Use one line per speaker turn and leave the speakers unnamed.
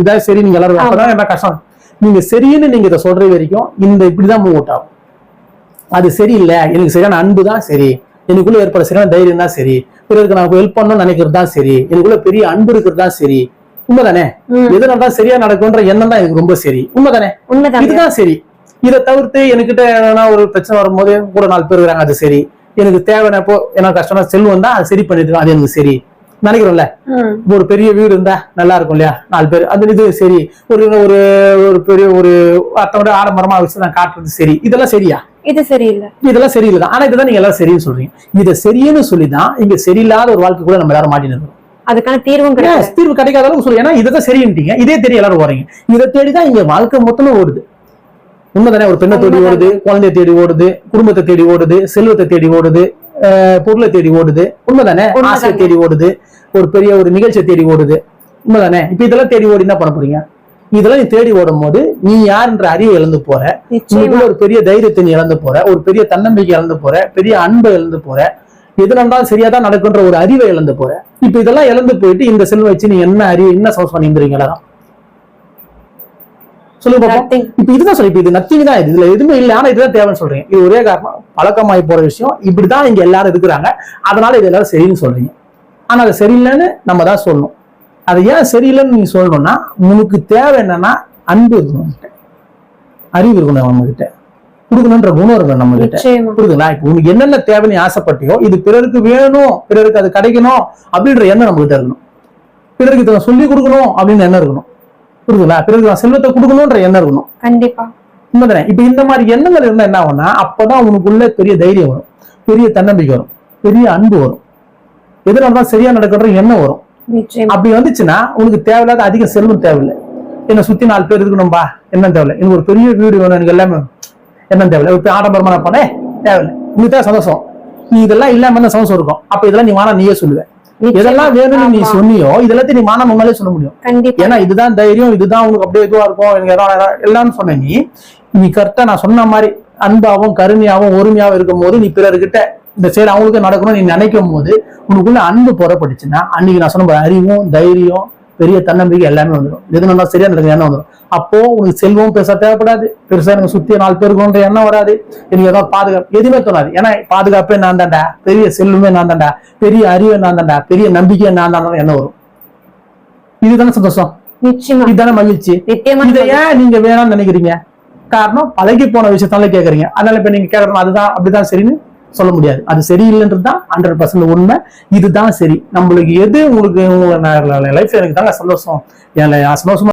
இதான் சரி. நீங்க எல்லாரும் அப்பதான் என்ன கஷ்டம், நீங்க சரின்னு நீங்க இதை சொல்ற வரைக்கும் இந்த இப்படிதான் மூவ் அவுட் ஆகும். அது சரியில்லை, எனக்கு சரியான அன்பு தான் சரி, எனக்குள்ள ஏற்பட சரியான தைரியம் தான் சரி, பிறருக்கு நான் ஹெல்ப் பண்ணணும்னு நினைக்கிறது தான் சரி, எனக்குள்ள பெரிய அன்பு இருக்கிறது தான் சரி. உண்மைதானே? எதுனால சரியா நடக்கும்ன்ற எண்ணம் தான் எனக்கு ரொம்ப சரி. உண்மைதானே? இதுதான் சரி. இதை தவிர்த்து எனக்கிட்ட ஏன்னா ஒரு பிரச்சனை வரும்போது கூட 4 பேர் இருக்கிறாங்க, அது சரி. எனக்கு தேவைப்போ ஏன்னா கஷ்டமா செல்வம் தான், அது சரி பண்ணிட்டு அது எனக்கு சரி நினைக்கிறோம்ல. ஒரு பெரிய வீடு இருந்தா நல்லா இருக்கும் இல்லையா, 4 பேர், அந்த இது சரி. ஒரு ஒரு ஒரு பெரிய ஒரு அத்தோட ஆடம்பரமா வச்சு நான் காட்டுறது சரி. இதெல்லாம் சரியா?
இது சரியில்லை,
இதெல்லாம் சரியில்லை. ஆனா இதுதான் நீங்க எல்லாரும் சரின்னு சொல்றீங்க. இதை சரின்னு சொல்லிதான் இங்க சரியில்லாத ஒரு வாழ்க்கை கூட நம்ம எல்லாரும் மாட்டின்னு இருக்கோம்.
அதுக்கான தீர்வும்
தீர்வு கிடைக்காத அளவுக்கு சொல்லி, ஏன்னா இதை சரின்ட்டீங்க, இதே தெரிய எல்லாரும் போறீங்க. இதை தேடிதான் இங்க வாழ்க்கை மொத்தமும் ஓடுது. உண்மைதானே? ஒரு பெண்ணை தேடி ஓடுது, குழந்தைய தேடி ஓடுது, குடும்பத்தை தேடி ஓடுது, செல்வத்தை தேடி ஓடுது, பொருளை தேடி ஓடுது. உண்மைதானே? ஆசையை தேடி ஓடுது, ஒரு பெரிய ஒரு நிகழ்ச்சியை தேடி ஓடுது. உண்மைதானே? இப்ப இதெல்லாம் தேடி ஓடி என்ன பண்ண போறீங்க? இதெல்லாம் நீ தேடி ஓடும் போது நீ யாருன்ற அறிவை இழந்து போற, உங்களுக்குள்ள ஒரு பெரிய தைரியத்தை நீ இழந்து போற, ஒரு பெரிய தன்னம்பிக்கை இழந்து போற, பெரிய அன்பை இழந்து போற, எது நடந்தாலும் சரியாதான் நடக்குன்ற ஒரு அறிவை இழந்து போற. இப்ப இதெல்லாம் இழந்து போயிட்டு இந்த செல்வம் வச்சு நீ என்ன அறிவு என்ன சோர்ஸ் பண்ணிருந்தீங்களா சொல்லுங்க பாப்பா. இப்ப இதுதான் சொல்லி, இப்ப இது நத்திங் தான், இதுல எதுவுமே இல்லை. ஆனா இதுதான் தேவைன்னு சொல்றீங்க. இது ஒரே காரணம், பழக்கமாயி போற விஷயம். இப்படிதான் இங்க எல்லாரும் இருக்கிறாங்க, அதனால இது எல்லாரும் சரின்னு சொல்றீங்க. ஆனா அது சரியில்லைன்னு நம்ம தான் சொல்லணும். அது ஏன் சரியில்லைன்னு நீங்க சொல்லணும்னா, உனக்கு தேவை என்னன்னா அன்பு இருக்கணும், அறிவு இருக்கணும், நம்ம கிட்ட கொடுக்கணும்ன்ற குணம் இருக்கணும் நம்ம கிட்ட. புரியுதுங்களா? இப்ப உனக்கு என்னென்ன தேவை நீ ஆசைப்பட்டியோ, இது பிறருக்கு வேணும், பிறருக்கு அது கிடைக்கணும் அப்படின்ற எண்ணம் நம்ம கிட்ட இருக்கணும். பிறருக்கு இதை சொல்லி கொடுக்கணும் அப்படின்னு எண்ணம் இருக்கணும். புரியுதுங்களா? பிறகு நான் செல்வத்தை கொடுக்கணும்ன்ற எண்ணம் இருக்கணும்.
கண்டிப்பா.
உண்மைதானே? இப்ப இந்த மாதிரி எண்ணங்கள் இருந்தா என்ன ஆகும்னா, அப்பதான் உனக்குள்ள பெரிய தைரியம் வரும், பெரிய தன்னம்பிக்கை வரும், பெரிய அன்பு வரும், எதுனால்தான் சரியா நடக்கிற எண்ணம் வரும். அப்படி வந்துச்சுன்னா உனக்கு தேவையில்லாத அதிக செல்வம் தேவையில்லை. என்ன சுத்தி 4 பேர் இருக்கணும்பா என்ன தேவையில்லை, எனக்கு ஒரு பெரிய வீடு வேணும், எனக்கு எல்லாமே என்ன தேவையில்லை, ஒரு ஆடம்பரமான பண்ணே தேவையில்லை. உங்களுக்கு தான் சந்தோஷம். நீ இதெல்லாம் இல்லாம தான் சந்தோஷம் இருக்கும். அப்ப இதெல்லாம் நீ வானா நீயே சொல்லுவேன். எதெல்லாம் வேணும்னு நீ சொன்னியோ இதெல்லாத்தையும் நீ மானம் உன்னாலே சொல்ல முடியும். ஏன்னா இதுதான் தைரியம், இதுதான் உனக்கு அப்படியே இதுவா இருக்கும், எனக்கு எல்லாம் சொன்ன நீ கரெக்டா நான் சொன்ன மாதிரி அன்பாவும் கருணையாவும் ஒருமையாவும் இருக்கும் போது, நீ பிறர்கிட்ட இந்த செயல் அவங்களுக்கு நடக்கணும் நீ நினைக்கும் போது உனக்குள்ள அன்பு புறப்பட்டுச்சுன்னா, அன்னைக்கு நான் சொன்ன அறிவும் தைரியம் பெரிய தன்னம்பிக்கை எல்லாமே வந்துடும். எது நல்லா சரியா நடக்குது எண்ணம் வந்துடும். அப்போ உனக்கு செல்வம் பெருசா தேவைப்படாது, பெருசா எனக்கு சுத்தி 4 பேருக்குன்ற எண்ணம் வராது, எனக்கு ஏதாவது பாதுகாப்பு எதுவுமே தோணாது. ஏன்னா பாதுகாப்பே நான் தான்டா, பெரிய செல்வமே நான் தான்டா, பெரிய அறிவை நான் தான்டா, பெரிய நம்பிக்கையை நான் தான் எண்ணம் வரும். இதுதானே சந்தோஷம், இதுதானே மகிழ்ச்சி. இதை ஏன் நீங்க வேணாம்னு நினைக்கிறீங்க? காரணம் பழகி போன விஷயத்தால கேக்குறீங்க. அதனால இப்ப நீங்க கேட்கறோம் அதுதான் அப்படிதான் சரின்னு சொல்ல முடியாது. அது சரியில்லைன்றதுதான் 100% உண்மை. இதுதான் சரி. நம்மளுக்கு எது உங்களுக்கு லைஃப்ல எனக்கு தாங்க சந்தோஷம், சந்தோஷமா